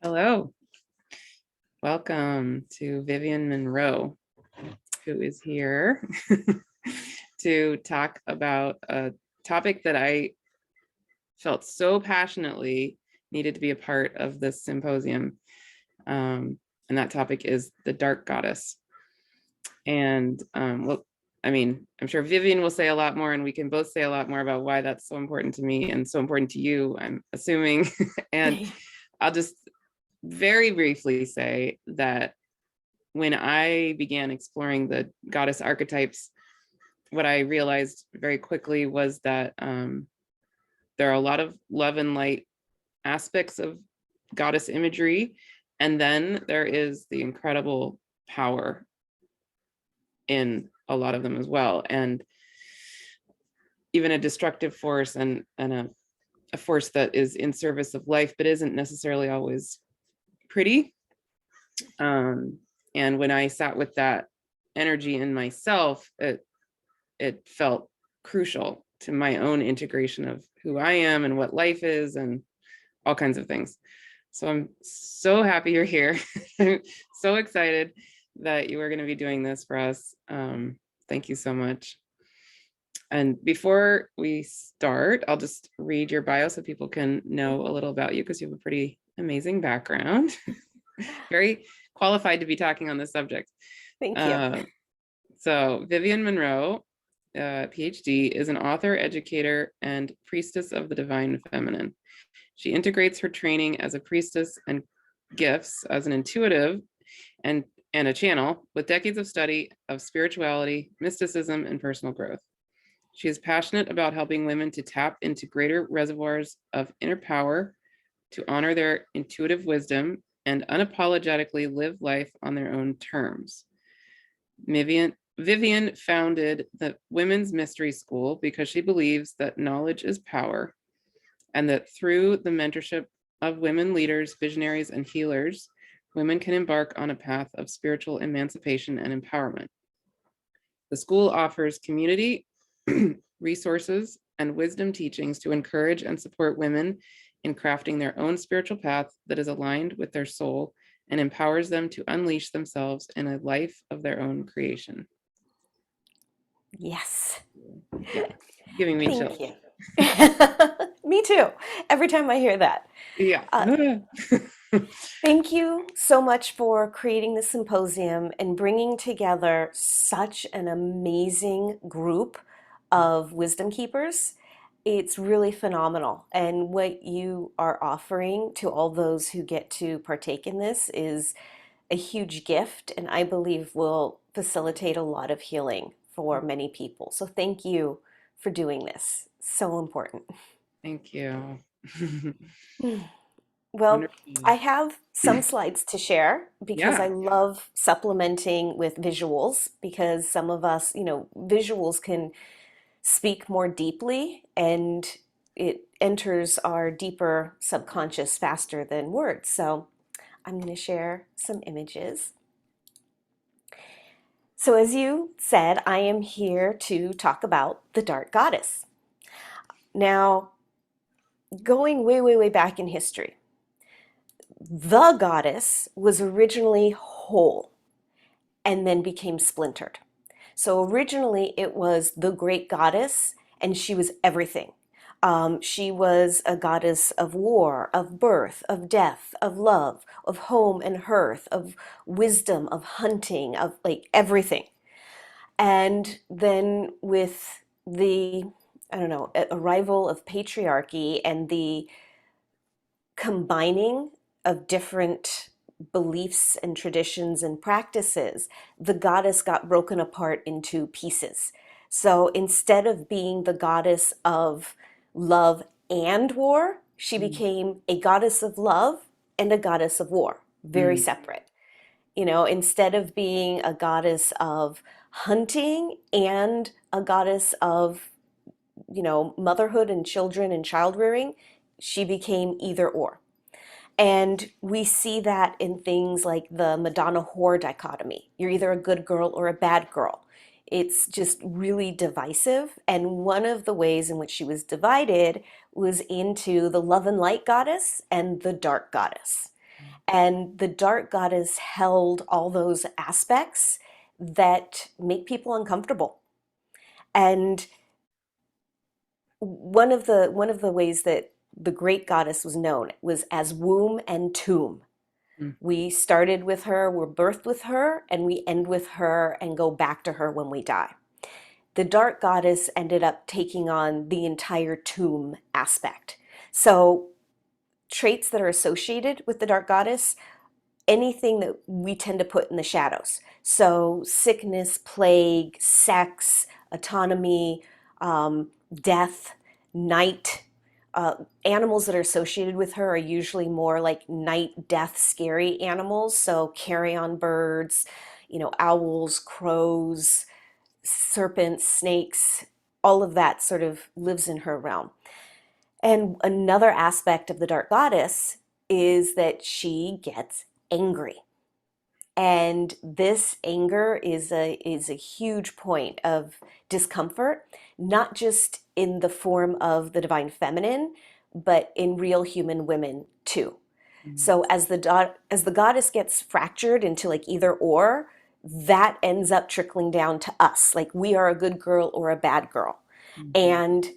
Hello, welcome to Vivien Monroe, who is here to talk about a topic that I felt so passionately needed to be a part of this symposium. And that topic is the dark goddess. And well, I mean, I'm sure Vivien will say a lot more, and we can both say a lot more about why that's so important to me and so important to you, I'm assuming. And I'll just very briefly say that when I began exploring the goddess archetypes, what I realized very quickly was that there are a lot of love and light aspects of goddess imagery. And then there is the incredible power in a lot of them as well. And even a destructive force and a force that is in service of life, but isn't necessarily always pretty. And when I sat with that energy in myself, it felt crucial to my own integration of who I am and what life is and all kinds of things. So I'm so happy you're here. I'm so excited that you are going to be doing this for us. Thank you so much. And before we start, I'll just read your bio so people can know a little about you, because you have a pretty amazing background. Very qualified to be talking on this subject. Thank you. So Vivien Monroe, Ph.D., is an author, educator, and priestess of the divine feminine. She integrates her training as a priestess and gifts as an intuitive and a channel with decades of study of spirituality, mysticism, and personal growth. She is passionate about helping women to tap into greater reservoirs of inner power, to honor their intuitive wisdom, and unapologetically live life on their own terms. Vivien founded the Women's Mystery School because she believes that knowledge is power, and that through the mentorship of women leaders, visionaries, and healers, women can embark on a path of spiritual emancipation and empowerment. The school offers community, resources, and wisdom teachings to encourage and support women in crafting their own spiritual path that is aligned with their soul and empowers them to unleash themselves in a life of their own creation. Yes. Yeah, giving me Thank chills. you. Me too. Every time I hear that. Yeah. Thank you so much for creating the symposium and bringing together such an amazing group of wisdom keepers. It's really phenomenal. And what you are offering to all those who get to partake in this is a huge gift, and I believe will facilitate a lot of healing for many people. So thank you for doing this. So important. Thank you. Well, Wonderful. I have some slides to share because I Yeah. love supplementing with visuals because some of us, visuals can speak more deeply and it enters our deeper subconscious faster than words. So I'm going to share some images. So, as you said, I am here to talk about the dark goddess. Now, going way, way, way back in history, the goddess was originally whole and then became splintered. So, originally it was the great goddess, and she was everything. She was a goddess of war, of birth, of death, of love, of home and hearth, of wisdom, of hunting, of like everything. And then with the, I don't know, arrival of patriarchy and the combining of different beliefs and traditions and practices, the goddess got broken apart into pieces. So instead of being the goddess of love and war, she became a goddess of love and a goddess of war, very separate. Instead of being a goddess of hunting and a goddess of, motherhood and children and child rearing, she became either or. And we see that in things like the Madonna whore dichotomy. You're either a good girl or a bad girl. It's just really divisive. And one of the ways in which she was divided was into the love and light goddess and the dark goddess. And the dark goddess held all those aspects that make people uncomfortable. And one of the ways that the great goddess was known was as womb and tomb. Mm. We started with her, we're birthed with her, and we end with her and go back to her when we die. The dark goddess ended up taking on the entire tomb aspect. So traits that are associated with the dark goddess, anything that we tend to put in the shadows. So sickness, plague, sex, autonomy, death, night. Animals that are associated with her are usually more like night, death, scary animals. So carrion birds, owls, crows, serpents, snakes, all of that sort of lives in her realm. And another aspect of the dark goddess is that she gets angry. And this anger is a huge point of discomfort, not just in the form of the divine feminine, but in real human women too. Mm. So as the goddess gets fractured into like either or, that ends up trickling down to us. Like we are a good girl or a bad girl. Mhm. And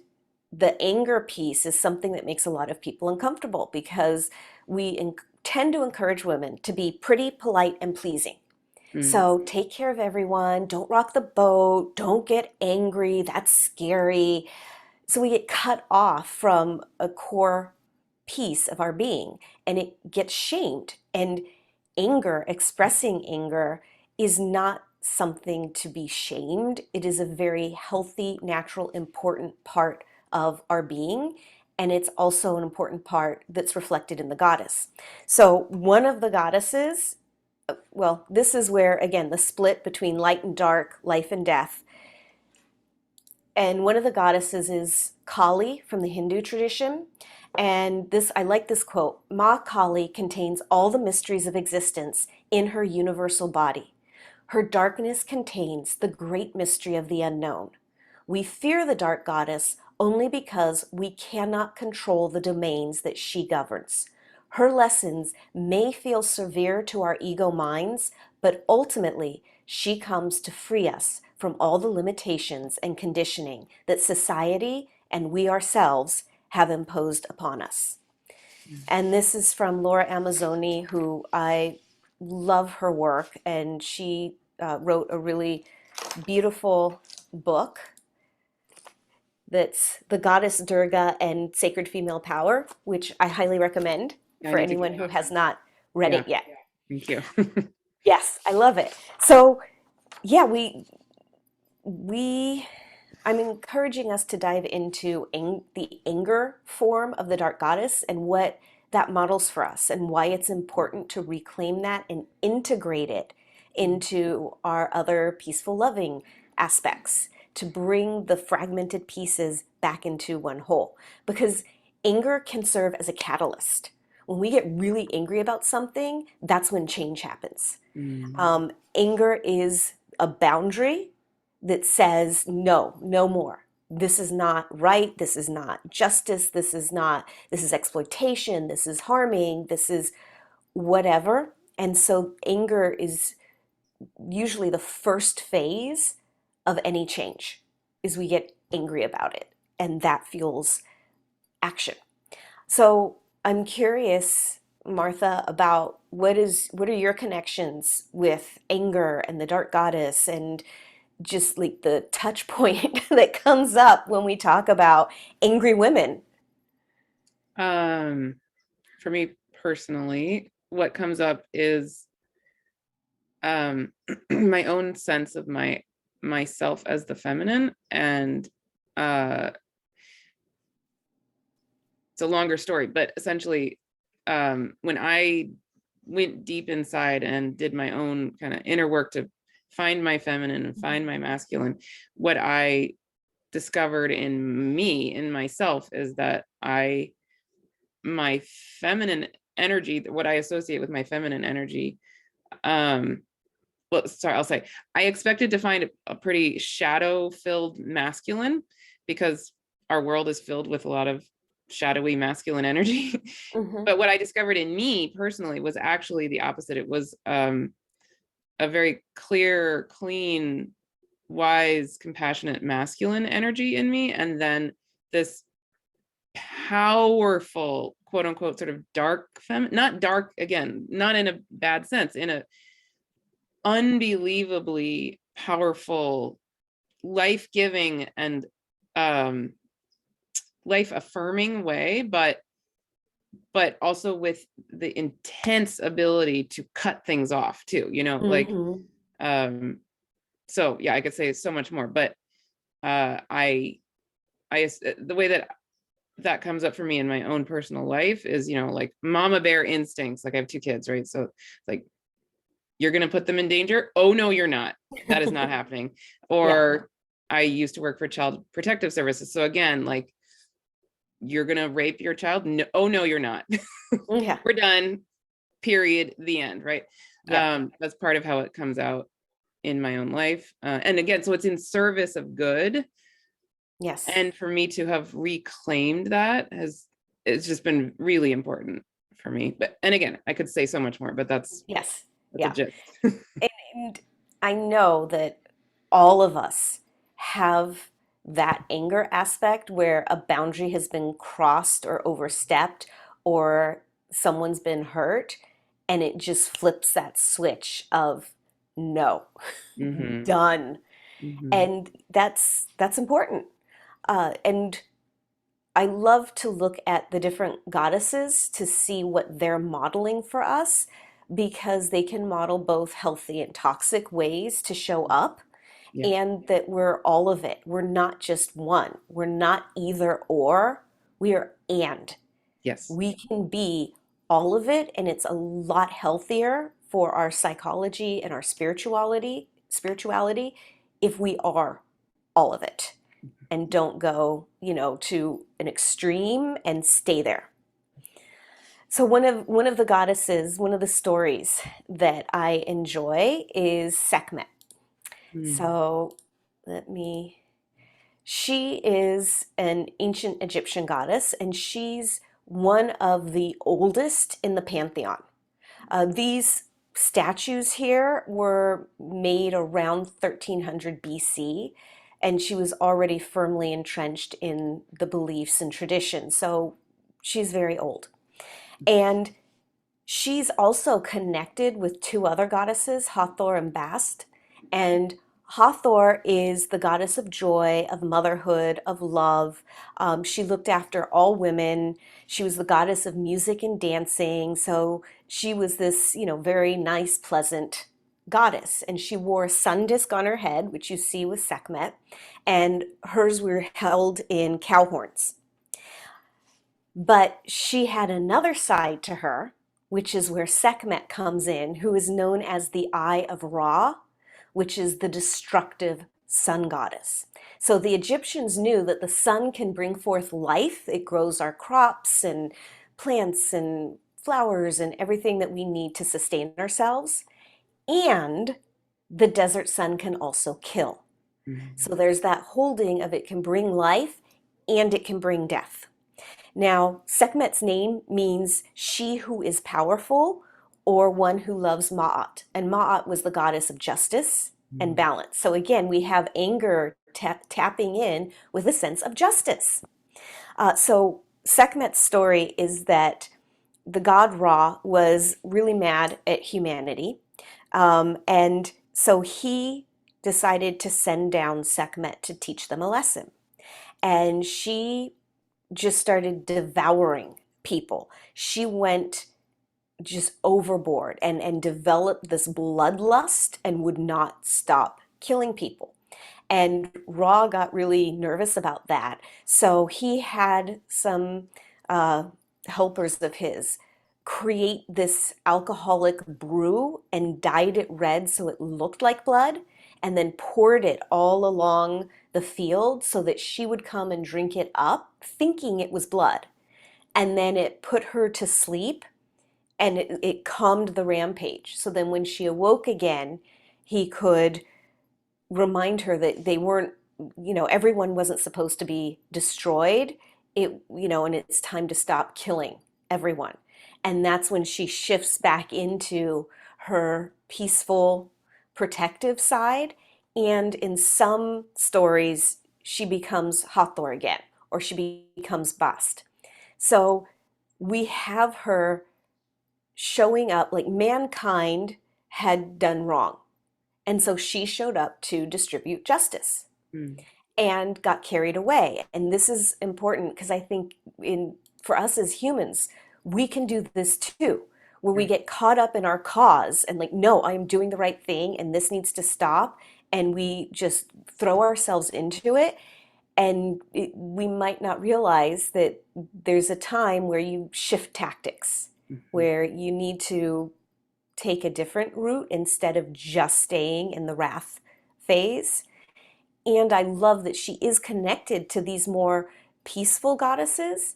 the anger piece is something that makes a lot of people uncomfortable because we tend to encourage women to be pretty, polite, and pleasing. Mm. So take care of everyone, don't rock the boat, don't get angry, that's scary. So we get cut off from a core piece of our being and it gets shamed. And anger, expressing anger, is not something to be shamed. It is a very healthy, natural, important part of our being. And it's also an important part that's reflected in the goddess. So, one of the goddesses, well, this is where, again, the split between light and dark, life and death. And one of the goddesses is Kali from the Hindu tradition. And this, I like this quote: Ma Kali contains all the mysteries of existence in her universal body. Her darkness contains the great mystery of the unknown. We fear the dark goddess only because we cannot control the domains that she governs. Her lessons may feel severe to our ego minds, but ultimately she comes to free us from all the limitations and conditioning that society and we ourselves have imposed upon us. Mm. And this is from Laura Amazzoni, who I love her work, and she wrote a really beautiful book that's The Goddess Durga and Sacred Female Power, which I highly recommend I for need to get anyone who that. has not read Yeah, it yet. thank you. Yes, I love it. So yeah, we I'm encouraging us to dive into the anger form of the dark goddess and what that models for us and why it's important to reclaim that and integrate it into our other peaceful, loving aspects, to bring the fragmented pieces back into one whole. Because anger can serve as a catalyst. When we get really angry about something, that's when change happens. Mm. Anger is a boundary that says, no, no more. This is not right. This is not justice. This is exploitation. This is harming. This is whatever. And so anger is usually the first phase of any change, is we get angry about it. And that fuels action. So I'm curious, Martha, about what are your connections with anger and the dark goddess and just like the touch point that comes up when we talk about angry women. Um, for me personally, what comes up is um my own sense of myself as the feminine, and uh it's a longer story, but essentially when I went deep inside and did my own kind of inner work to find my feminine and find my masculine, what I discovered in me, in myself, is that my feminine energy, what I associate with my feminine energy, well, sorry, I'll say, I expected to find a pretty shadow filled masculine, because our world is filled with a lot of shadowy masculine energy. Hmm. But what I discovered in me personally was actually the opposite. It was a very clear, clean, wise, compassionate masculine energy in me, and then this powerful, quote unquote, sort of dark not dark, again, not in a bad sense, in a unbelievably powerful, life-giving and um life-affirming way, but also with the intense ability to cut things off too, like Hmm. um so yeah, I could say so much more, but I the way that comes up for me in my own personal life is, like mama bear instincts. Like I have two kids, right? So like, you're going to put them in danger. Oh no, you're not. That is not happening. Yeah. Or I used to work for child protective services. So again, like, you're going to rape your child. No, oh no, you're not. Yeah. We're done. Period. The end. Right. Yeah. That's part of how it comes out in my own life. And again, so it's in service of good. Yes. And for me to have reclaimed that it's just been really important for me. But and again, I could say so much more, but Yes. that's a Yeah. gist. And I know that all of us have that anger aspect where a boundary has been crossed or overstepped or someone's been hurt, and it just flips that switch of no, Hmm. done. Hmm. And that's important. And I love to look at the different goddesses to see what they're modeling for us because they can model both healthy and toxic ways to show up, Yeah. and that we're all of it. We're not just one. We're not either or. We are and. Yes. We can be all of it, and it's a lot healthier for our psychology and our spirituality if we are all of it and don't go, to an extreme and stay there. So one of the goddesses, one of the stories that I enjoy is Sekhmet. Mm. So let me she is an ancient Egyptian goddess, and she's one of the oldest in the pantheon. These statues here were made around 1300 BC, and she was already firmly entrenched in the beliefs and traditions. So she's very old. And she's also connected with two other goddesses, Hathor and Bast. And Hathor is the goddess of joy, of motherhood, of love. She looked after all women. She was the goddess of music and dancing. So she was this, very nice, pleasant goddess. And she wore a sun disk on her head, which you see with Sekhmet. And hers were held in cow horns. But she had another side to her, which is where Sekhmet comes in, who is known as the Eye of Ra, which is the destructive sun goddess. So the Egyptians knew that the sun can bring forth life. It grows our crops and plants and flowers and everything that we need to sustain ourselves. And the desert sun can also kill. Mm. So there's that holding of it can bring life and it can bring death. Now, Sekhmet's name means she who is powerful or one who loves Ma'at. And Ma'at was the goddess of justice and Mm. balance. So again, we have anger tapping in with a sense of justice. So Sekhmet's story is that the god Ra was really mad at humanity. And so he decided to send down Sekhmet to teach them a lesson. And she just started devouring people. She went just overboard and developed this bloodlust and would not stop killing people. And Ra got really nervous about that. So he had some uh, helpers of his create this alcoholic brew and dyed it red so it looked like blood, and then poured it all along the field so that she would come and drink it up, thinking it was blood. And then it put her to sleep, and it calmed the rampage. So then when she awoke again, he could remind her that they weren't, everyone wasn't supposed to be destroyed. and it's time to stop killing everyone. And that's when she shifts back into her peaceful, protective side. And in some stories, she becomes Hathor again, or she becomes Bast. So we have her showing up like mankind had done wrong. And so she showed up to distribute justice Mm. and got carried away. And this is important because I think in for us as humans, we can do this too, where we Right. get caught up in our cause and like, no, I'm doing the right thing and this needs to stop. And we just throw ourselves into it. And we might not realize that there's a time where you shift tactics, Mhm. where you need to take a different route instead of just staying in the wrath phase. And I love that she is connected to these more peaceful goddesses,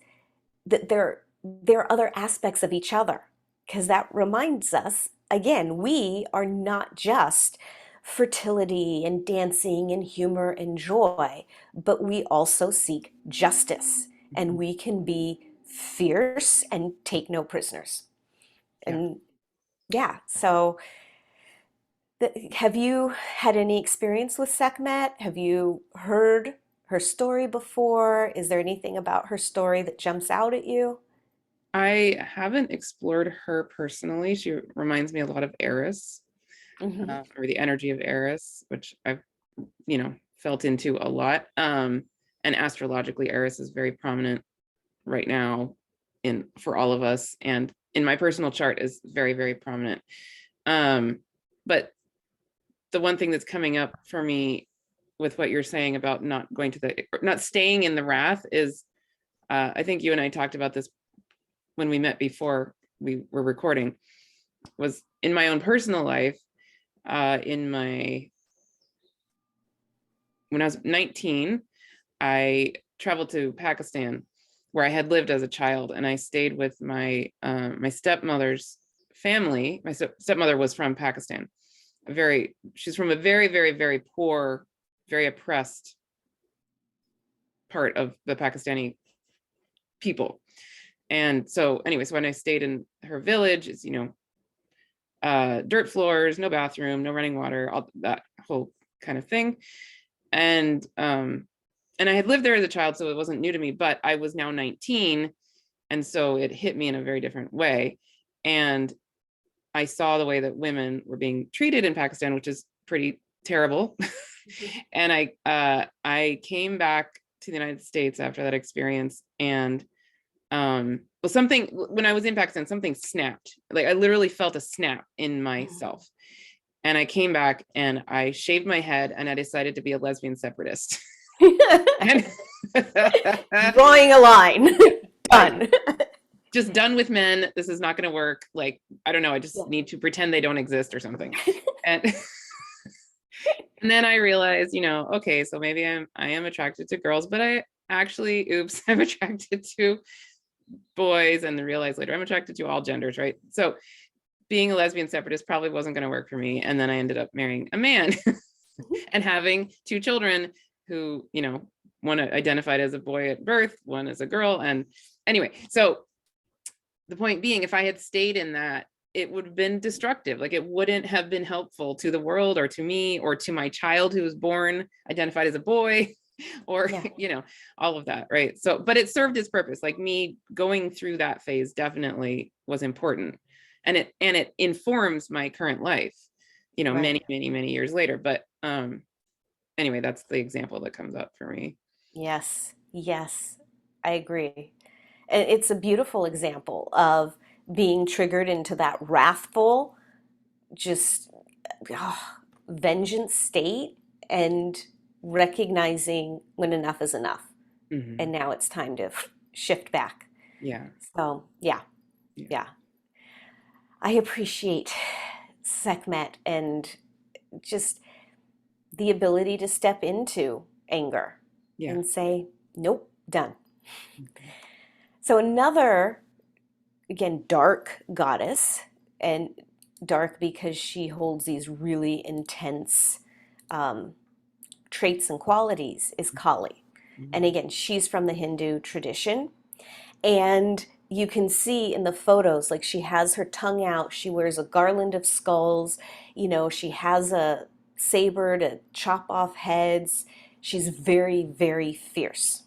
that there are other aspects of each other. Because that reminds us, again, we are not just fertility and dancing and humor and joy, but we also seek justice. And Mhm. we can be fierce and take no prisoners. Yeah. And yeah, so have you had any experience with Sekhmet? Have you heard her story before? Is there anything about her story that jumps out at you? I haven't explored her personally. She reminds me a lot of Eris, Hmm. or the energy of Eris, which I've, felt into a lot. And astrologically, Eris is very prominent right now in for all of us, and in my personal chart is very, very prominent. Um, but the one thing that's coming up for me with what you're saying about not staying in the wrath is, I think you and I talked about this when we met before we were recording, was in my own personal life. In my When I was 19, I traveled to Pakistan, where I had lived as a child, and I stayed with my stepmother's family. My stepmother was from Pakistan. She's from a very, very, very poor, very oppressed part of the Pakistani people. And so, anyway, so when I stayed in her village, it's dirt floors, no bathroom, no running water, all that whole kind of thing. And I had lived there as a child, so it wasn't new to me, but I was now 19. And so it hit me in a very different way. And I saw the way that women were being treated in Pakistan, which is pretty terrible. And I came back to the United States after that experience. And well, something, when I was in Pakistan, something snapped. Like I literally felt a snap in myself. And I came back and I shaved my head and I decided to be a lesbian separatist. And Drawing a line. like, Done. just done with men. This is not going to work. Like, I don't know. I just Yeah. need to pretend they don't exist or something. And and then I realized, okay, so maybe I am attracted to girls, but I actually, oops, I'm attracted to boys, and realized later I'm attracted to all genders, right? So being a lesbian separatist probably wasn't going to work for me. And then I ended up marrying a man and having two children who, one identified as a boy at birth, one as a girl. And anyway, so the point being, if I had stayed in that, it would have been destructive. Like it wouldn't have been helpful to the world or to me or to my child who was born identified as a boy or, Yeah. all of that. Right. So, but it served its purpose. Like me going through that phase definitely was important. And it informs my current life, Right. many, many, many years later. But anyway, that's the example that comes up for me. Yes. Yes. I agree. And it's a beautiful example of being triggered into that wrathful, just ah, vengeance state and recognizing when enough is enough. And Hmm. now it's time to shift back. Yeah. So, yeah, Yeah. yeah. I appreciate Sekhmet and just the ability to step into anger Yeah. and say, nope, done. Mhm. So, another, again, dark goddess, and dark because she holds these really intense um, traits and qualities, is Kali. And Mm. again, she's from the Hindu tradition. And you can see in the photos, like she has her tongue out, she wears a garland of skulls, she has a saber to chop off heads. She's very, very fierce.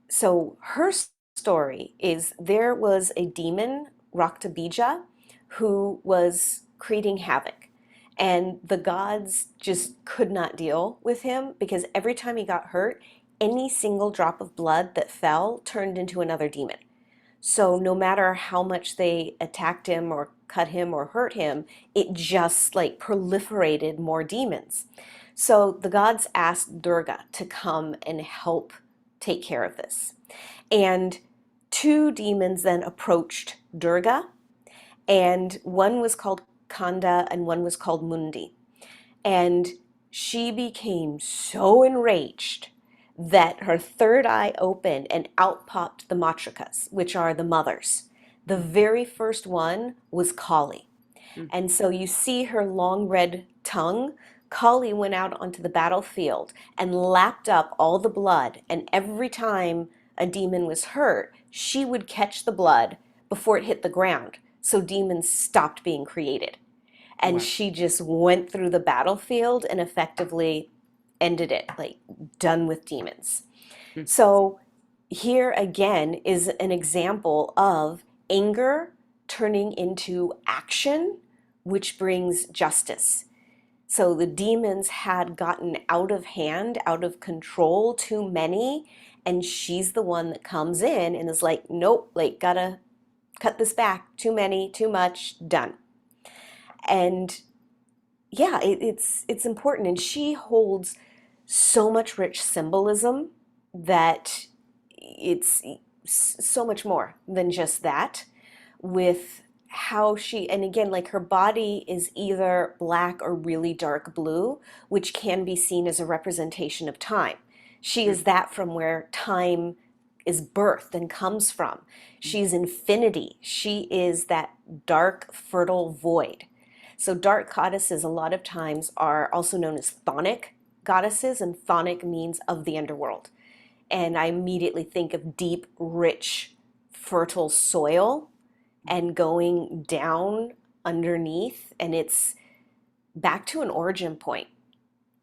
So her story is there was a demon, Raktabija, who was creating havoc. And the gods just could not deal with him because every time he got hurt, any single drop of blood that fell turned into another demon. So no matter how much they attacked him or cut him or hurt him, it just like proliferated more demons. So the gods asked Durga to come and help take care of this. And two demons then approached Durga, and one was called Kanda and one was called Mundi. And she became so enraged that her third eye opened and out popped the matrikas, which are the mothers. The Mm. very first one was Kali. Mm. And so you see her long red tongue. Kali went out onto the battlefield and lapped up all the blood. And every time a demon was hurt, she would catch the blood before it hit the ground. So demons stopped being created. And Wow. she just went through the battlefield and effectively ended it, like done with demons. Mm. So here again is an example of anger turning into action, which brings justice. So the demons had gotten out of hand, out of control, too many, and she's the one that comes in and is like, nope, like gotta cut this back, too many, too much, done. And yeah, it's important, and she holds so much rich symbolism that it's so much more than just that, with how she, and again, like her body is either black or really dark blue, which can be seen as a representation of time. She Mm. is that from where time is birthed and comes from. Mm. She's infinity. She is that dark, fertile void. So dark goddesses a lot of times are also known as chthonic goddesses, and chthonic means of the underworld. And I immediately think of deep, rich, fertile soil and going down underneath, and it's back to an origin point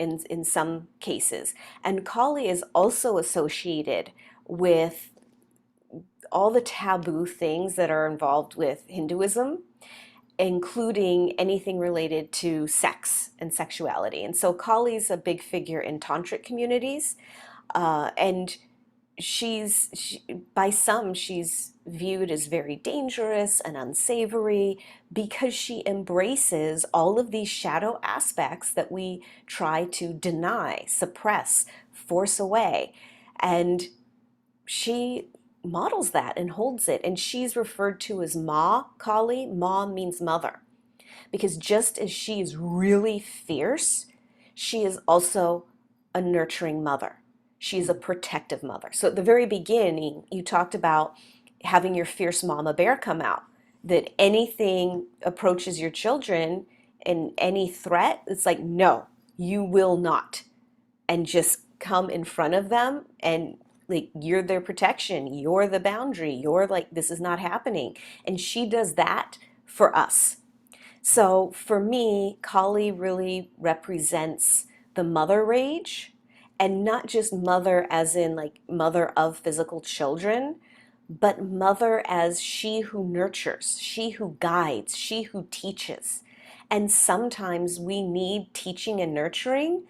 in some cases. And Kali is also associated with all the taboo things that are involved with Hinduism, including anything related to sex and sexuality. And so Kali's a big figure in tantric communities, and she, by some, she's viewed as very dangerous and unsavory because she embraces all of these shadow aspects that we try to deny, suppress, force away. And she models that and holds it. And she's referred to as Ma Kali. Ma means mother. Because just as she is really fierce, she is also a nurturing mother. She's a Mm. protective mother. So at the very beginning, you talked about having your fierce mama bear come out, that anything approaches your children and any threat, it's like, no, you will not. And just come in front of them and like you're their protection, you're the boundary, you're like, this is not happening. And she does that for us. So for me, Kali really represents the mother rage, and not just mother as in like mother of physical children, but mother as she who nurtures, she who guides, she who teaches. And sometimes we need teaching and nurturing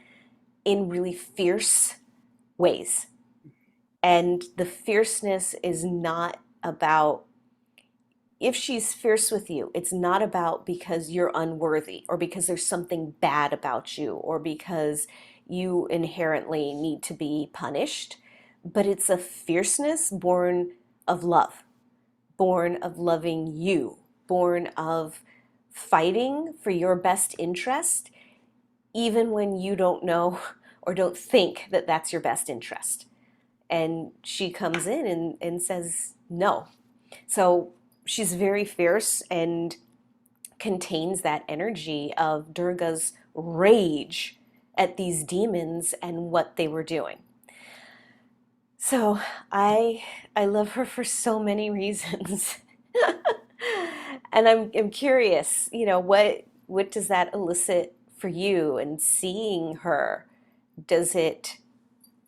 in really fierce ways. And the fierceness is not about, if she's fierce with you, it's not about because you're unworthy or because there's something bad about you or because you inherently need to be punished, but it's a fierceness born of love, born of loving you, born of fighting for your best interest, even when you don't know or don't think that that's your best interest. And she comes in and says no. So she's very fierce and contains that energy of Durga's rage at these demons and what they were doing. So I love her for so many reasons. And I'm curious, you know, what does that elicit for you and seeing her? Does it,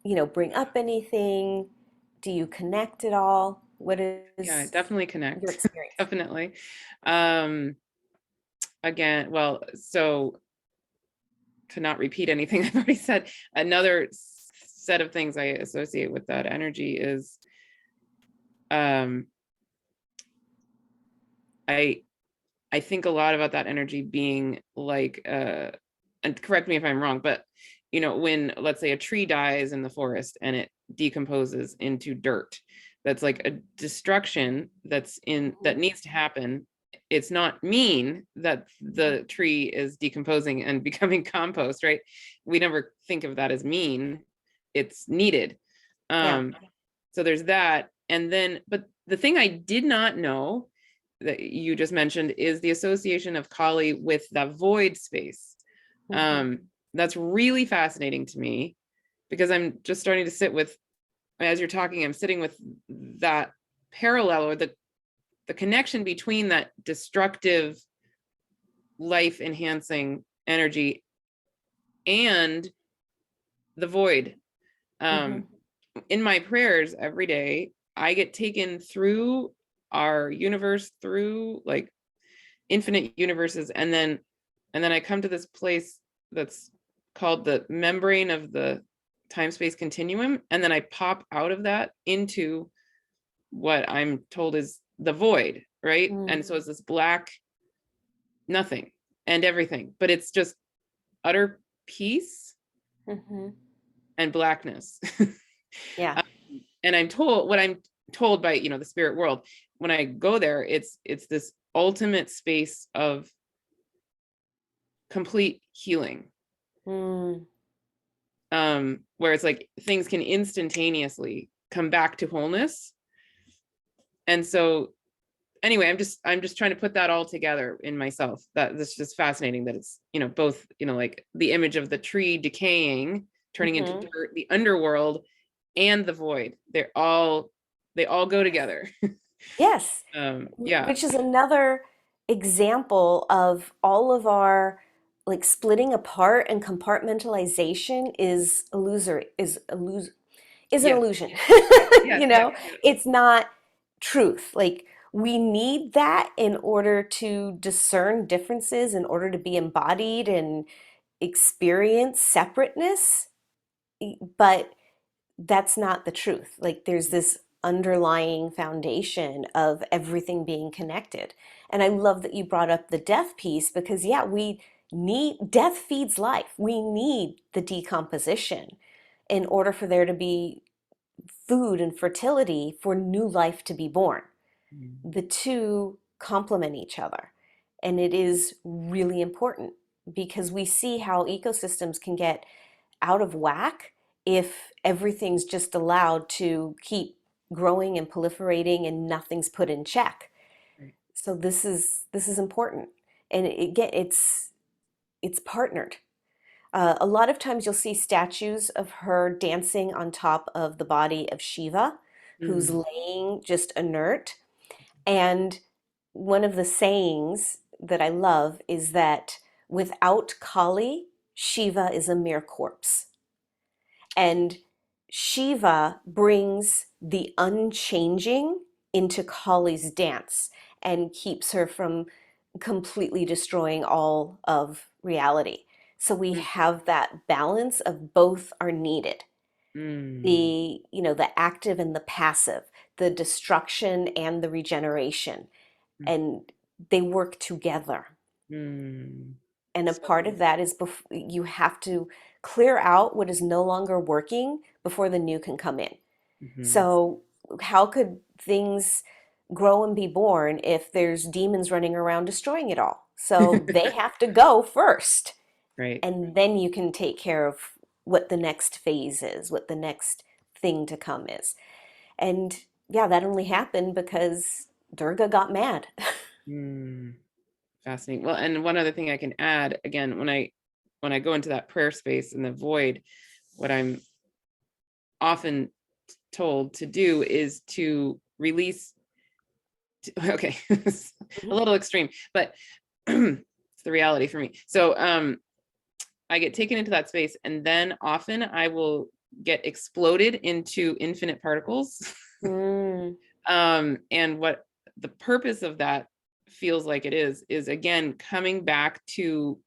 you know, bring up anything? Do you connect at all? What Yeah, I is definitely your connect. experience? Definitely. Um, Again, well, so to not repeat anything I've already said, another set of things I associate with that energy is um, I I think a lot about that energy being like, and correct me if I'm wrong, but you know, when let's say a tree dies in the forest and it decomposes into dirt, that's like a destruction that needs to happen. It's not mean that the tree is decomposing and becoming compost, right? We never think of that as mean. It's needed. Yeah. Um, so there's that. And then, but the thing I did not know that you just mentioned is the association of Kali with the void space. Hmm. That's really fascinating to me because I'm just starting to sit with, as you're talking, I'm sitting with that parallel or the connection between that destructive, life enhancing energy and the void. Hmm. Um, in my prayers every day, I get taken through our universe, through like infinite universes, and then I come to this place that's called the membrane of the time-space continuum, and then I pop out of that into what I'm told is the void, right? And so it's this black nothing and everything, but it's just utter peace Hmm. and blackness. Yeah. And I'm told, what I'm told by, you know, the spirit world, when I go there, it's this ultimate space of complete healing, Mm. where it's like things can instantaneously come back to wholeness. And so anyway, I'm just trying to put that all together in myself. That's just fascinating that it's, you know, both, you know, like the image of the tree decaying, turning into Hmm. dirt, the underworld, and the void. They all go together. Yes. Yeah. Which is another example of all of our like splitting apart and compartmentalization is illusory, is an Yes. illusion. Yes. You Yes. know, it's not truth. Like we need that in order to discern differences, in order to be embodied and experience separateness. But that's not the truth. Like there's this underlying foundation of everything being connected. And I love that you brought up the death piece because, yeah, we need death feeds life. We need the decomposition in order for there to be food and fertility for new life to be born. Mm. The two complement each other. And it is really important because we see how ecosystems can get out of whack if everything's just allowed to keep growing and proliferating and nothing's put in check. Right. So this is important, and again, it's partnered. A lot of times you'll see statues of her dancing on top of the body of Shiva, who's Mm. laying just inert. And one of the sayings that I love is that without Kali, Shiva is a mere corpse. And Shiva brings the unchanging into Kali's dance and keeps her from completely destroying all of reality. So we Mm. have that balance of both are needed. Mm. The, you know, the active and the passive, the destruction and the regeneration, and they work together. Mm. And a So, part of that is you have to clear out what is no longer working before the new can come in. mhm. So, how could things grow and be born if there's demons running around destroying it all? So, they have to go first, Right. and then you can take care of what the next phase is, what the next thing to come is. And yeah, that only happened because Durga got mad. Mm. Fascinating. Well, and one other thing I can add, again, when I go into that prayer space in the void, what I'm often told to do is to release, okay, a Mhm. little extreme, but it's the reality for me. So I get taken into that space, and then often I will get exploded into infinite particles. Mm. And what the purpose of that feels like it is again coming back to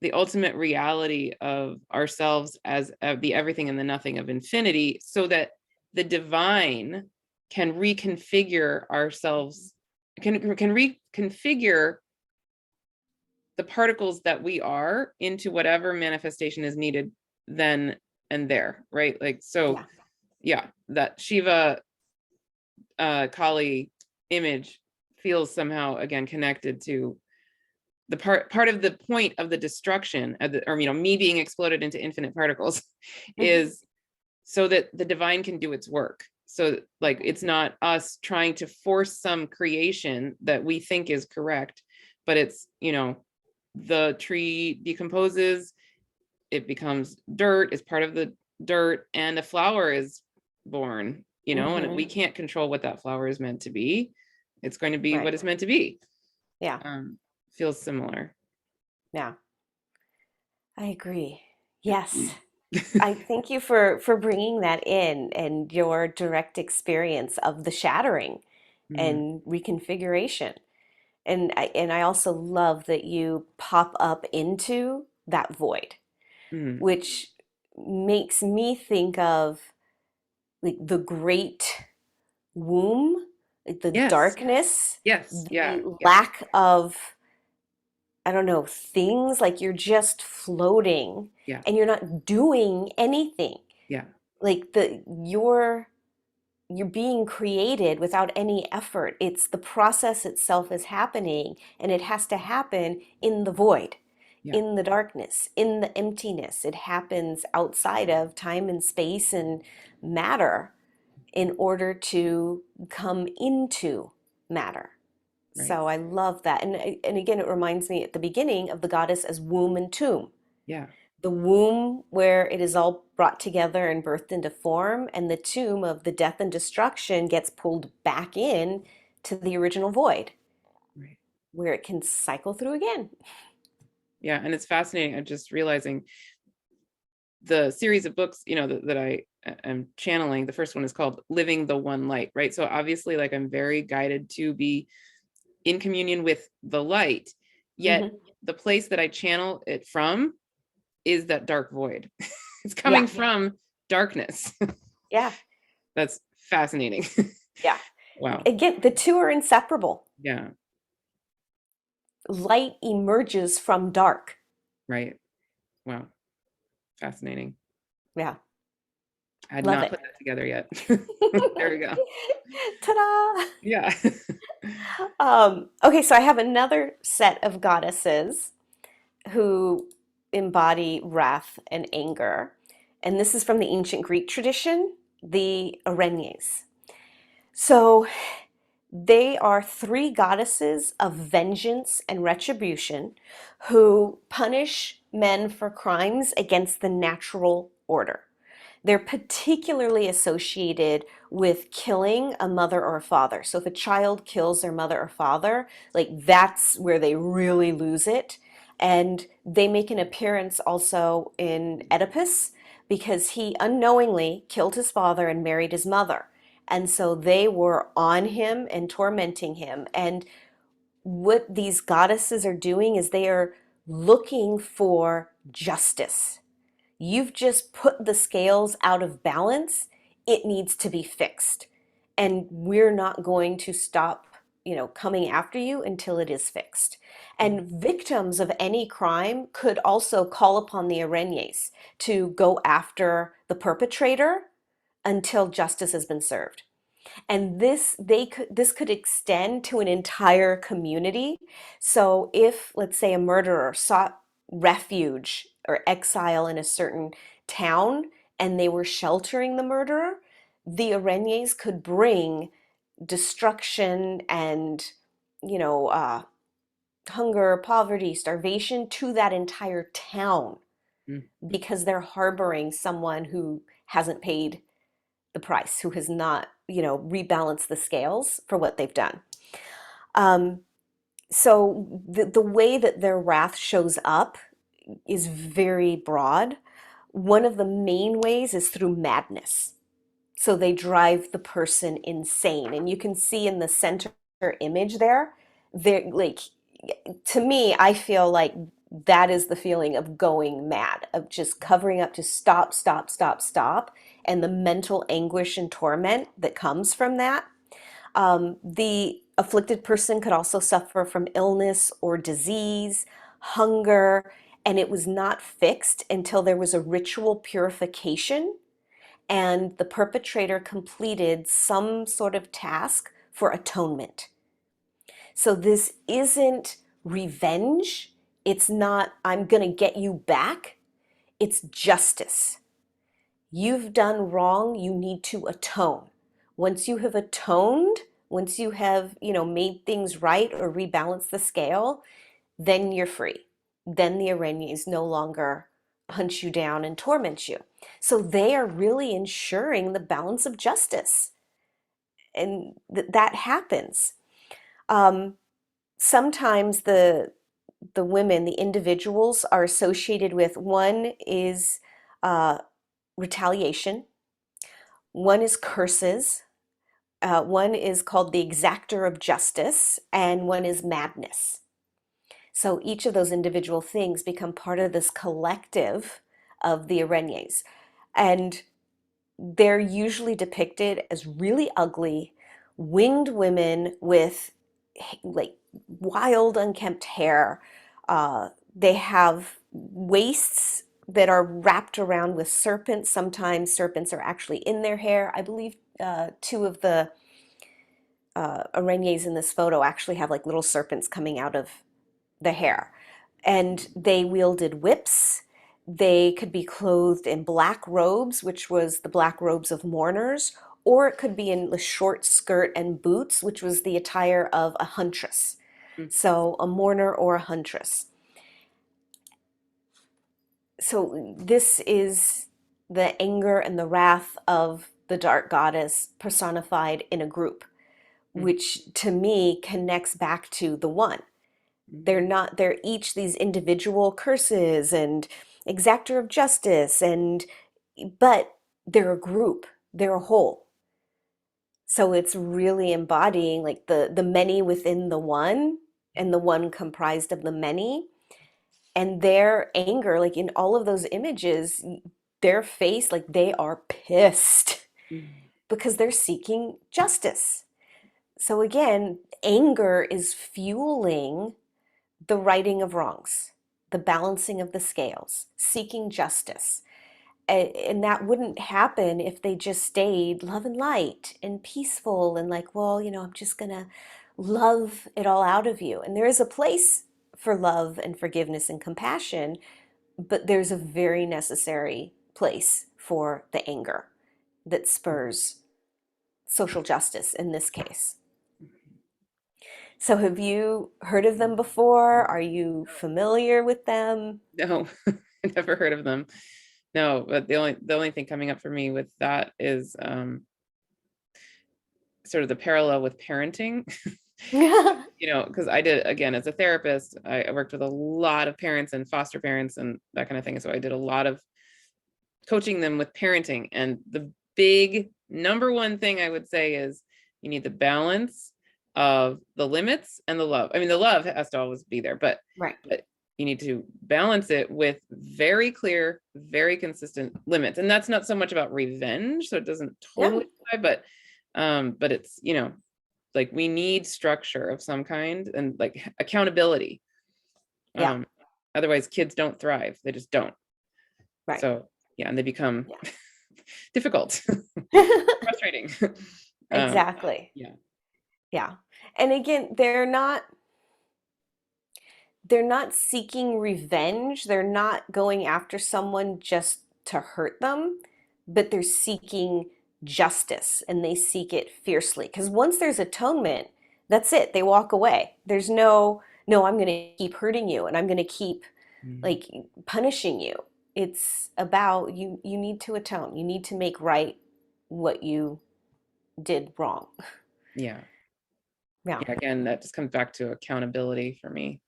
the ultimate reality of ourselves as the everything and the nothing of infinity, so that the divine can reconfigure ourselves, can reconfigure the particles that we are into whatever manifestation is needed then and there, right? Like, so Yeah. yeah, that Shiva Kali image feels somehow again connected to the part of the point of the destruction of the, or me being exploded into infinite particles Mhm. is so that the divine can do its work. So like it's not us trying to force some creation that we think is correct, but it's, the tree decomposes, it becomes dirt, is part of the dirt, and a flower is born, and Mhm. we can't control what that flower is meant to be. It's going to be Right. what it's meant to be. Yeah. Feels similar. Yeah. I agree. Yeah. Yes. I thank you for bringing that in and your direct experience of the shattering Mm, and reconfiguration. And I also love that you pop up into that void, mm. which makes me think of like the great womb, like the Yes. darkness, Yes. Yeah. the Yeah. lack of, I don't know, things, like you're just floating Yeah. and you're not doing anything. Yeah. Like you're being created without any effort. It's the process itself is happening, and it has to happen in the void, Yeah. in the darkness, in the emptiness. It happens outside of time and space and matter in order to come into matter. Right. So I love that. And again, it reminds me at the beginning of the goddess as womb and tomb. Yeah. The womb where it is all brought together and birthed into form, and the tomb of the death and destruction gets pulled back in to the original void Right. where it can cycle through again. Yeah. And it's fascinating. I'm just realizing the series of books, that I am channeling. The first one is called Living the One Light, right? So obviously, like, I'm very guided to be in communion with the light, yet Hmm. the place that I channel it from is that dark void. It's coming Yeah, from darkness. yeah, That's fascinating. yeah. Wow. Again, the two are inseparable. Yeah. Light emerges from dark. Right. Wow. Fascinating. Yeah, I had love not it. put that together yet. There we go. Ta-da! Yeah. Okay, so I have another set of goddesses who embody wrath and anger. And this is from the ancient Greek tradition, the Erinyes. So they are three goddesses of vengeance and retribution who punish men for crimes against the natural order. They're particularly associated with killing a mother or a father. So if a child kills their mother or father, like that's where they really lose it. And they make an appearance also in Oedipus because he unknowingly killed his father and married his mother. And so they were on him and tormenting him. And what these goddesses are doing is they are looking for justice. You've just put the scales out of balance. It needs to be fixed. And we're not going to stop, coming after you until it is fixed. And victims of any crime could also call upon the Erinyes to go after the perpetrator until justice has been served. And this could extend to an entire community. So if, let's say, a murderer sought refuge or exile in a certain town and they were sheltering the murderer, the Erinyes could bring destruction and, you know uh, hunger, poverty, starvation to that entire town Mm, because they're harboring someone who hasn't paid the price, who has not, rebalanced the scales for what they've done. Um, so the way that their wrath shows up is very broad. One of the main ways is through madness. So they drive the person insane. And you can see in the center image there, they're like, to me, I feel like that is the feeling of going mad, of just covering up to stop, stop, stop, stop, and the mental anguish and torment that comes from that. The afflicted person could also suffer from illness or disease, hunger, and it was not fixed until there was a ritual purification and the perpetrator completed some sort of task for atonement. So this isn't revenge. It's not, I'm going to get you back. It's justice. You've done wrong. You need to atone. Once you have atoned, once you have, made things right or rebalanced the scale, then you're free. Then the Arañes no longer hunt you down and torment you. So they are really ensuring the balance of justice. And that happens. Um, Sometimes the women, the individuals, are associated with, one is uh, retaliation, one is curses, one is called the exactor of justice, and one is madness. So each of those individual things become part of this collective of the Arañes. And they're usually depicted as really ugly, winged women with like wild, unkempt hair. They have waists that are wrapped around with serpents. Sometimes serpents are actually in their hair. I believe two of the Arañes in this photo actually have like little serpents coming out of the hair. And they wielded whips. They could be clothed in black robes, which was the black robes of mourners, or it could be in the short skirt and boots, which was the attire of a huntress. Mm. So a mourner or a huntress. So this is the anger and the wrath of the dark goddess personified in a group, Mm. which to me connects back to the one. Mm. They're each these individual curses and exactor of justice, but they're a group, they're a whole. So it's really embodying like the many within the one and the one comprised of the many. And their anger, like in all of those images, their face, like they are pissed Mm. because they're seeking justice. So again, anger is fueling the righting of wrongs, the balancing of the scales, seeking justice. And that wouldn't happen if they just stayed love and light and peaceful and like, well, I'm just going to love it all out of you. And there is a place for love and forgiveness and compassion, but there's a very necessary place for the anger that spurs social justice in this case. So have you heard of them before? Are you familiar with them? No, I never heard of them. No, but the only thing coming up for me with that is sort of the parallel with parenting. Because I did, again, as a therapist, I worked with a lot of parents and foster parents and that kind of thing. So I did a lot of coaching them with parenting. And the big number one thing I would say is you need the balance of the limits and the love. I mean, the love has to always be there, but Right. you need to balance it with very clear, very consistent limits. And that's not so much about revenge, so it doesn't Yeah. totally apply, but it's, like we need structure of some kind and like accountability. Yeah. Otherwise kids don't thrive. They just don't. Right. So yeah, and they become Yeah. difficult, frustrating. Exactly. Yeah. Yeah. And again, they're not seeking revenge. They're not going after someone just to hurt them, but they're seeking justice and they seek it fiercely. Because once there's atonement, that's it. They walk away. There's no, I'm going to keep hurting you and I'm going to keep Mhm. like punishing you. It's about you need to atone. You need to make right what you did wrong. Yeah. Yeah. Yeah, again, that just comes back to accountability for me.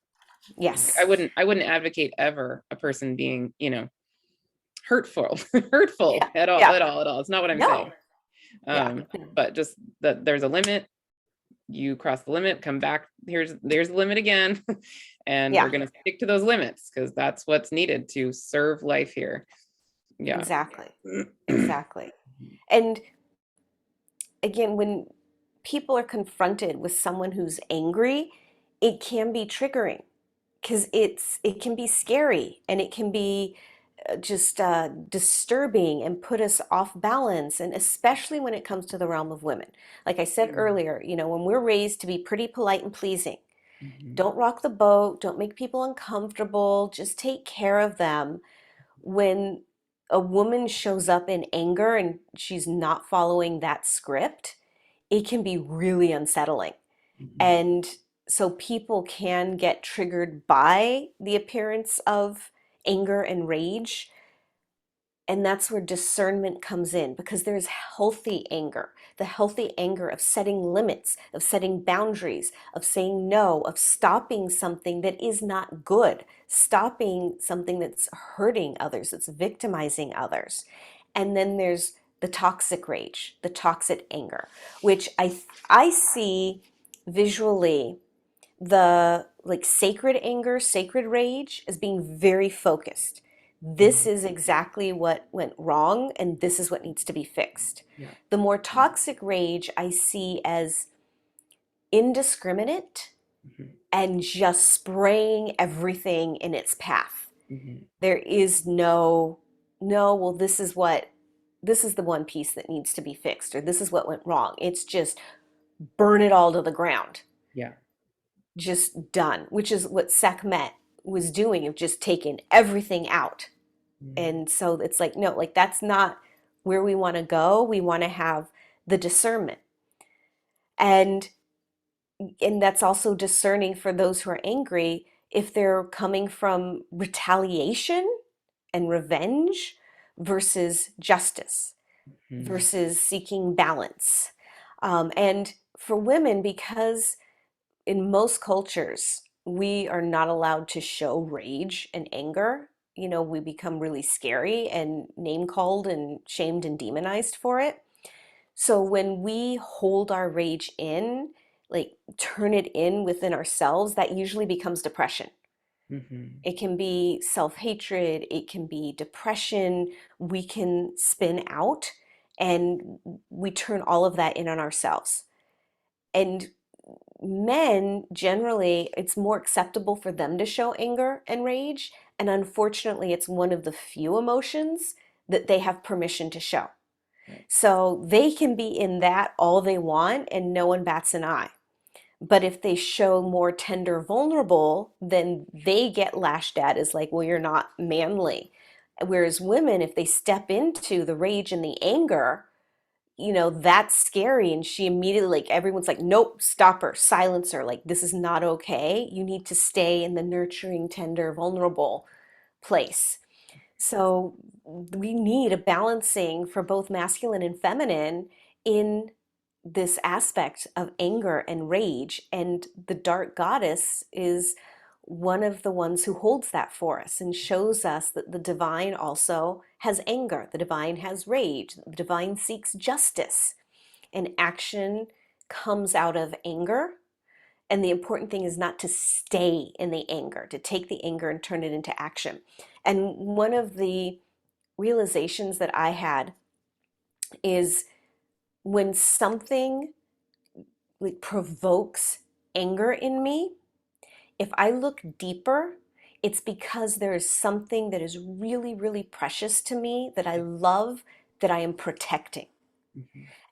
I Yes. wouldn't advocate ever a person being, hurtful, hurtful Yeah. at all, Yeah. at all, at all. It's not what I'm No. saying. Yeah. But just that there's a limit. You cross the limit, come back. There's the limit again. And we're Yeah. going to stick to those limits because that's what's needed to serve life here. Yeah. Exactly. Exactly. And again, when people are confronted with someone who's angry, it can be triggering because it can be scary and it can be just disturbing and put us off balance, and especially when it comes to the realm of women. Like I said earlier, when we're raised to be pretty polite and pleasing, don't rock the boat, don't make people uncomfortable, just take care of them. When a woman shows up in anger and she's not following that script, it can be really unsettling. And so people can get triggered by the appearance of anger and rage. And that's where discernment comes in, because there's healthy anger, the healthy anger of setting limits, of setting boundaries, of saying no, of stopping something that is not good, stopping something that's hurting others, that's victimizing others. And then there's the toxic rage, the toxic anger, which I see visually the like sacred anger, sacred rage as being very focused. This is exactly what went wrong, and this is what needs to be fixed. Yeah. The more toxic rage I see as indiscriminate and just spraying everything in its path. There is well, this is the one piece that needs to be fixed, or this is what went wrong. It's just burn it all to the ground. Yeah. Just done, which is what SEKHMET was doing, of just taking everything out. And so it's like, no, like that's not where we want to go. We want to have the discernment. And that's also discerning for those who are angry, if they're coming from retaliation and revenge versus justice, versus seeking balance. And for women, because in most cultures, we are not allowed to show rage and anger. We become really scary and name called and shamed and demonized for it. So when we hold our rage in, like turn it in within ourselves, that usually becomes depression. It can be self-hatred, it can be depression. We can spin out and we turn all of that in on ourselves. And men, generally, it's more acceptable for them to show anger and rage. And unfortunately, it's one of the few emotions that they have permission to show. So they can be in that all they want and no one bats an eye. But if they show more tender, vulnerable, then they get lashed at as like, well, you're not manly. Whereas women, if they step into the rage and the anger, that's scary. And she immediately, like, everyone's like, nope, stop her, silence her. Like, this is not okay. You need to stay in the nurturing, tender, vulnerable place. So we need a balancing for both masculine and feminine in this aspect of anger and rage. And the dark goddess is one of the ones who holds that for us and shows us that the divine also has anger, the divine has rage, the divine seeks justice, and action comes out of anger. And the important thing is not to stay in the anger, to take the anger and turn it into action. And one of the realizations that I had is, when something like provokes anger in me, if I look deeper, it's because there is something that is really, really precious to me that I love, that I am protecting.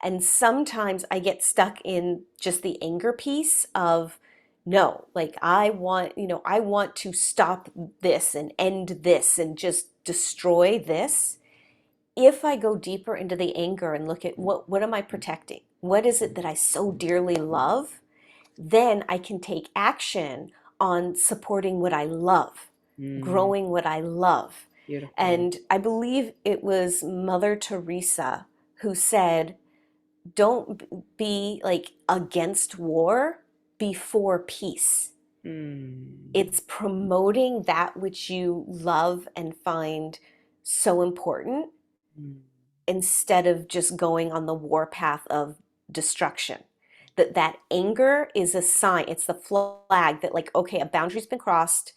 And sometimes I get stuck in just the anger piece of, no, like I want to stop this and end this and just destroy this. If I go deeper into the anger and look at what am I protecting? What is it that I so dearly love? Then I can take action on supporting what I love, growing what I love. Beautiful. And I believe it was Mother Teresa who said, don't be like against war, before peace. Mm. It's promoting that which you love and find so important Mm. instead of just going on the war path of destruction. That anger is a sign, it's the flag that, like, okay, a boundary's been crossed,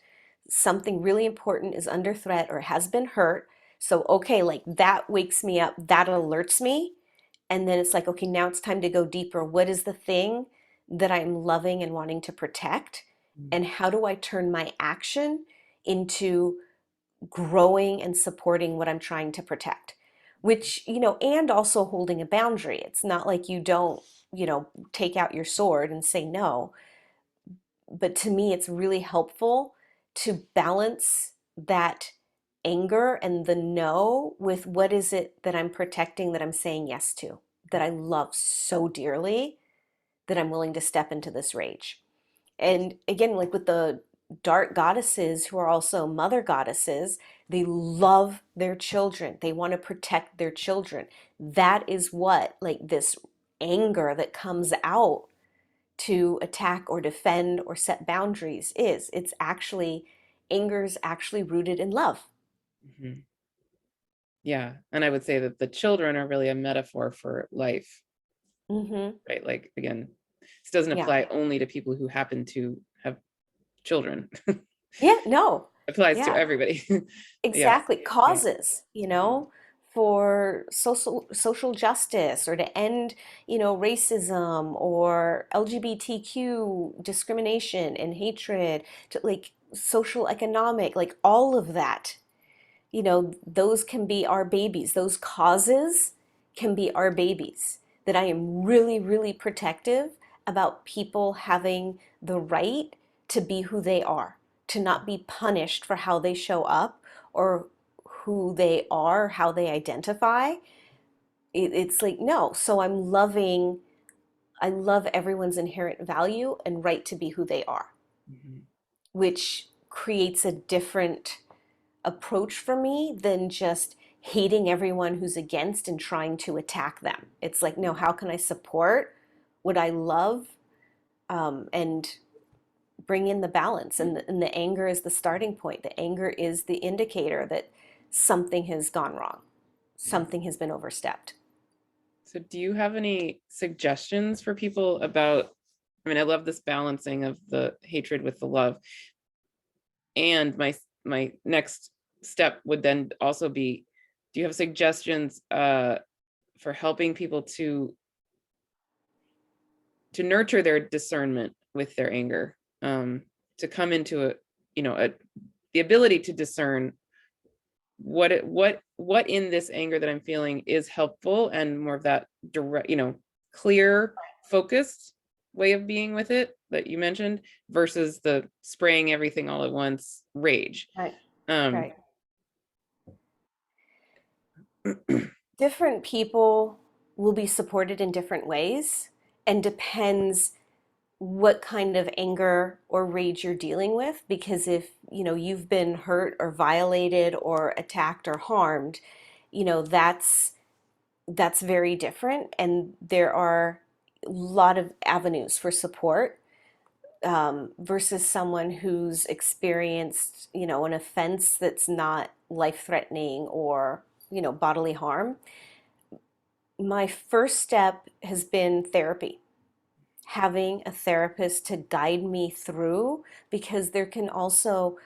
something really important is under threat or has been hurt. So okay, like that wakes me up, that alerts me, and then it's like, okay, now it's time to go deeper. What is the thing that I'm loving and wanting to protect, Mm. and how do I turn my action into growing and supporting what I'm trying to protect? Which, and also holding a boundary. It's not like you don't, take out your sword and say no. But to me, it's really helpful to balance that anger and the no with what is it that I'm protecting, that I'm saying yes to, that I love so dearly, that I'm willing to step into this rage. And again, like with the dark goddesses who are also mother goddesses, they love their children. They want to protect their children. That is what, like, this anger that comes out to attack or defend or set boundaries is. It's actually, anger's actually rooted in love. Mhm. Yeah. And I would say that the children are really a metaphor for life, Mm-hmm. right? Like, again, this doesn't Yeah. apply only to people who happen to have children. Yeah, no. Applies to Yeah. everybody. Yeah. Exactly. Yeah. Causes, for social justice, or to end, racism or LGBTQ discrimination and hatred, to like social economic, like all of that. Those can be our babies. Those causes can be our babies. That I am really, really protective about people having the right to be who they are, to not be punished for how they show up, or who they are, how they identify. It's like, no. So I love everyone's inherent value and right to be who they are, Mhm. which creates a different approach for me than just hating everyone who's against and trying to attack them. It's like, no, how can I support what I love, and bring in the balance? And the anger is the starting point. The anger is the indicator that something has gone wrong, Yeah. something has been overstepped. So do you have any suggestions for people about, I mean, I love this balancing of the hatred with the love. And my next step would then also be, do you have suggestions for helping people to nurture their discernment with their anger, to come into the ability to discern what in this anger that I'm feeling is helpful, and more of that direct, clear, focused way of being with it that you mentioned, versus the spraying everything all at once rage. Right, Um, right. Different people will be supported in different ways, and depends what kind of anger or rage you're dealing with. Because if you've been hurt or violated or attacked or harmed, that's very different, and there are a lot of avenues for support, versus someone who's experienced an offense that's not life threatening or bodily harm. My first step has been therapy, having a therapist to guide me through, because there can also,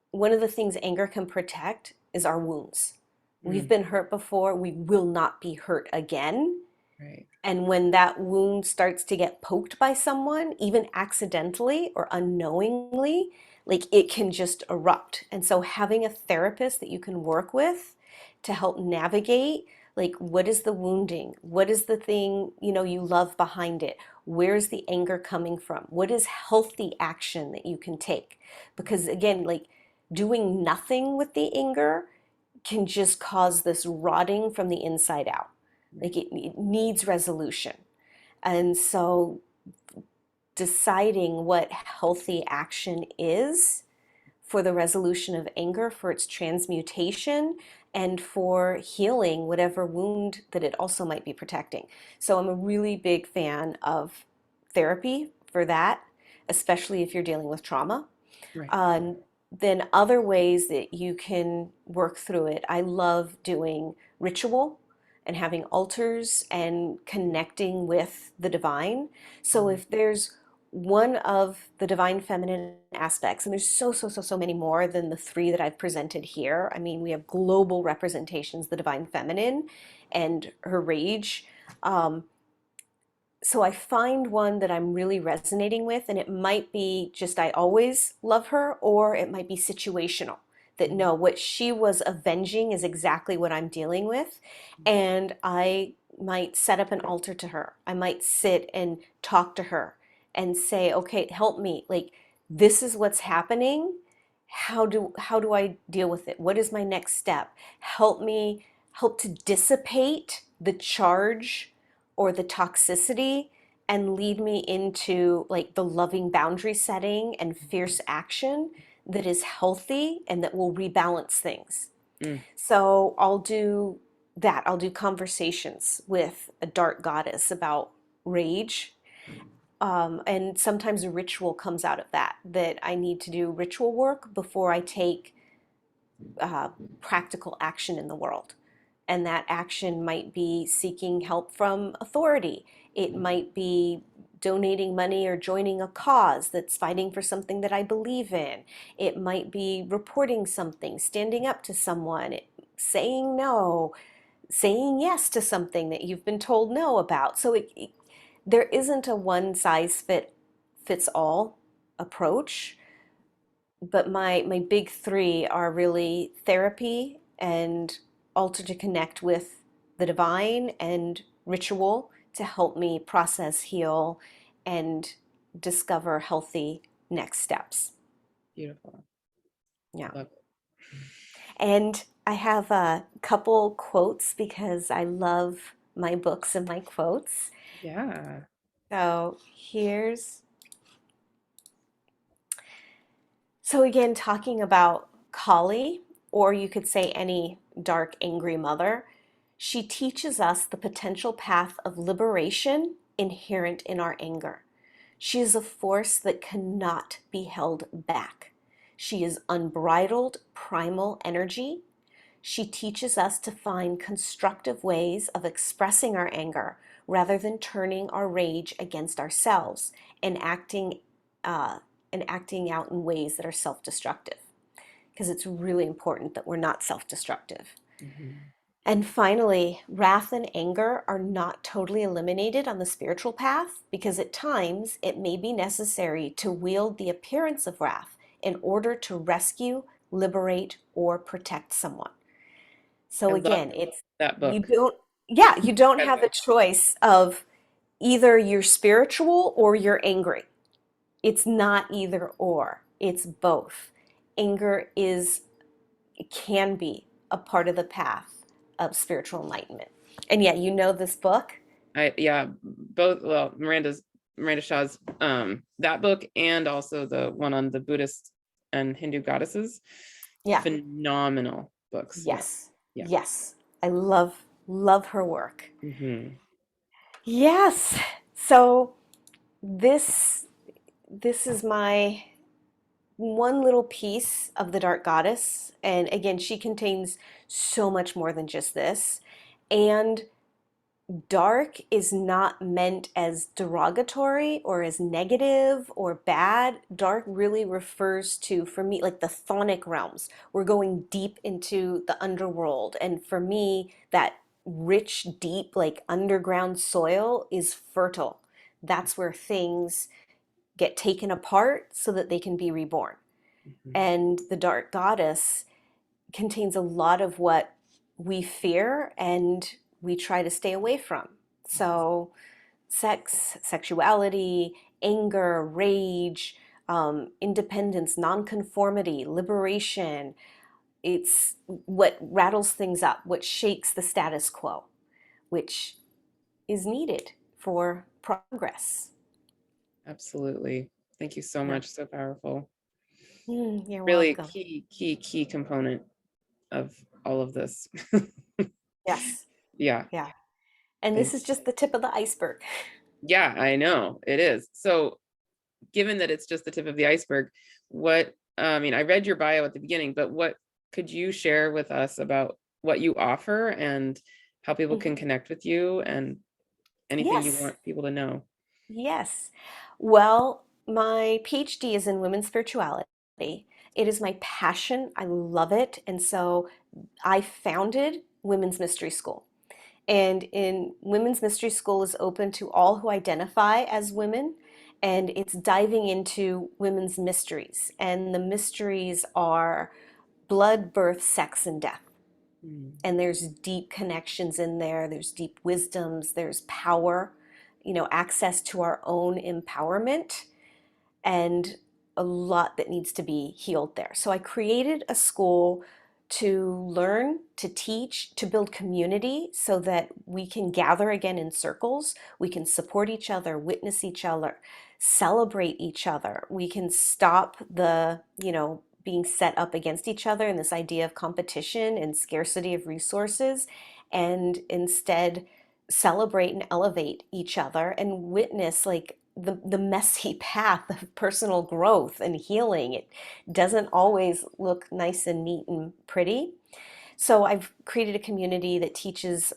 one of the things anger can protect is our wounds. We've mm, been hurt before, we will not be hurt again. right. And when that wound starts to get poked by someone, even accidentally or unknowingly, like, it can just erupt. And so having a therapist that you can work with to help navigate, like, what is the wounding? What is the thing, you love behind it? Where's the anger coming from? What is healthy action that you can take? Because again, like, doing nothing with the anger can just cause this rotting from the inside out. Like, it needs resolution. And so deciding what healthy action is for the resolution of anger, for its transmutation, and for healing whatever wound that it also might be protecting. So I'm a really big fan of therapy for that, especially if you're dealing with trauma. Right. Um, then other ways that you can work through it. I love doing ritual and having altars and connecting with the divine. So Mhm. if there's one of the divine feminine aspects, and there's so many more than the three that I've presented here. I mean, we have global representations, the divine feminine and her rage. Um, so I find one that I'm really resonating with, and it might be just I always love her, or it might be situational. That Mhm. no, what she was avenging is exactly what I'm dealing with. And I might set up an altar to her. I might sit and talk to her and say, okay, help me. Like, this is what's happening. How do I deal with it? What is my next step? Help me, help to dissipate the charge or the toxicity and lead me into like the loving boundary setting and fierce action that is healthy and that will rebalance things. Mm. So I'll do that. I'll do conversations with a dark goddess about rage. And sometimes a ritual comes out of that, that I need to do ritual work before I take uh, practical action in the world. And that action might be seeking help from authority. It might be donating money or joining a cause that's fighting for something that I believe in. It might be reporting something, standing up to someone, saying no, saying yes to something that you've been told no about. So there isn't a one size fits all approach, but my big three are really therapy and altar to connect with the divine and ritual to help me process, heal, and discover healthy next steps. Beautiful. Yeah. Love it. And I have a couple quotes because I love my books and my quotes. Yeah. So so again, talking about Kali, or you could say any dark, angry mother, she teaches us the potential path of liberation inherent in our anger. She is a force that cannot be held back. She is unbridled, primal energy. She teaches us to find constructive ways of expressing our anger rather than turning our rage against ourselves and uh, acting out in ways that are self-destructive. Because it's really important that we're not self-destructive. Mhm. And finally, wrath and anger are not totally eliminated on the spiritual path because at times it may be necessary to wield the appearance of wrath in order to rescue, liberate, or protect someone. I So love again, it's that you book, don't, yeah, you don't by the have way. a choice of either you're spiritual or you're angry. It's not either or, it's both. Anger is, it can be a part of the path of spiritual enlightenment. And yet, you know this book? Yeah, both, well, Miranda Shaw's that book, and also the one on the Buddhist and Hindu goddesses. Yeah. Phenomenal books. Yeah. Yes. Yeah. Yes. I love her work. Hmm. Yes. So this this is my one little piece of the Dark Goddess. And again, she contains so much more than just this. And dark is not meant as derogatory or as negative or bad. Dark really refers to, for me, like the chthonic realms. We're going deep into the underworld. And for me, that rich, deep, like underground soil is fertile. That's where things get taken apart so that they can be reborn. Hmm. And the dark goddess contains a lot of what we fear and we try to stay away from. So, sex, sexuality, anger, rage, independence, nonconformity, liberation. It's what rattles things up, what shakes the status quo, which is needed for progress. Absolutely. Thank you so Yeah. much. So powerful. You're Really welcome. key component of all of this. Yes. Yeah, Yeah. And this thank is just the tip of the iceberg. yeah, I know it is. So given that it's just the tip of the iceberg, what, I mean, I read your bio at the beginning, but what could you share with us about what you offer and how people can Mhm. connect with you and anything you Yes. want people to know? Yes. Well, my PhD is in women's spirituality. It is my passion. I love it. And so I founded Women's Mystery School. And in Women's Mystery School is open to all who identify as women, and it's diving into women's mysteries. And the mysteries are blood, birth, sex, and death. Mm, And there's deep connections in there, there's deep wisdoms, there's power, access to our own empowerment, and a lot that needs to be healed there. So I created a school to learn, to teach, to build community so that we can gather again in circles. We can support each other, witness each other, celebrate each other. We can stop the, being set up against each other and this idea of competition and scarcity of resources, and instead celebrate and elevate each other and witness like the messy path of personal growth and healing. It doesn't always look nice and neat and pretty. So I've created a community that teaches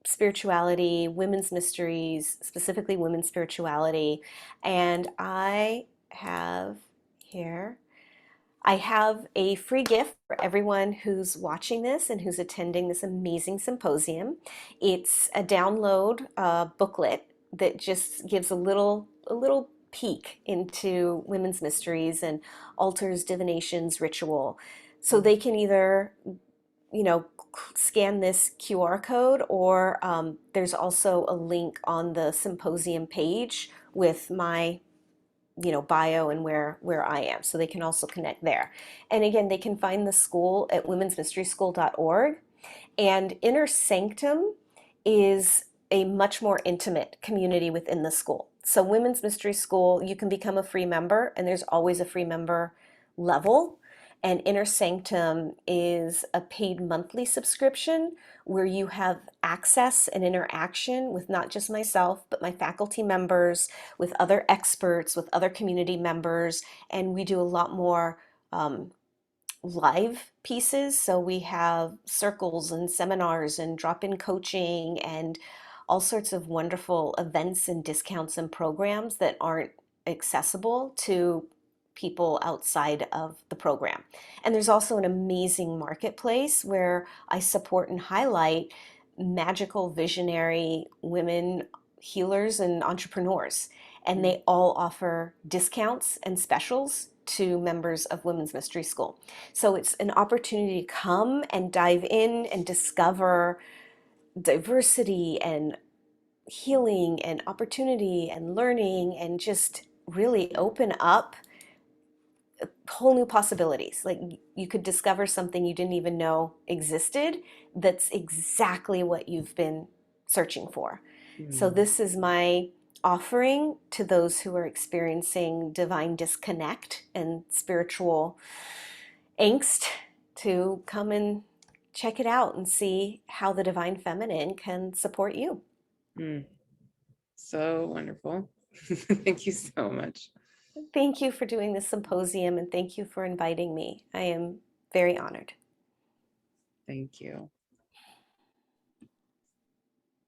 spirituality, women's mysteries, specifically women's spirituality. And I have a free gift for everyone who's watching this and who's attending this amazing symposium. It's a download booklet that just gives a little peek into women's mysteries and altars, divinations, ritual. So mm, they can either, you know, scan this QR code, or there's also a link on the symposium page with my bio and where I am, so they can also connect there. And again, they can find the school at womensmysteryschool.org. And Inner Sanctum is a much more intimate community within the school. So Women's Mystery School, you can become a free member, and there's always a free member level. And Inner Sanctum is a paid monthly subscription where you have access and interaction with not just myself, but my faculty members, with other experts, with other community members. And we do a lot more live pieces. So we have circles and seminars and drop-in coaching and all sorts of wonderful events and discounts and programs that aren't accessible to people outside of the program. And there's also an amazing marketplace where I support and highlight magical visionary women healers and entrepreneurs. And mm, they all offer discounts and specials to members of Women's Mystery School. So it's an opportunity to come and dive in and discover diversity and healing and opportunity and learning, and just really open up whole new possibilities. Like you could discover something you didn't even know existed that's exactly what you've been searching for. So mm, this is my offering to those who are experiencing divine disconnect and spiritual angst, to come and check it out and see how the divine feminine can support you. mm. So wonderful. Thank you so much. Thank you for doing this symposium, and thank you for inviting me. I am very honored. Thank you.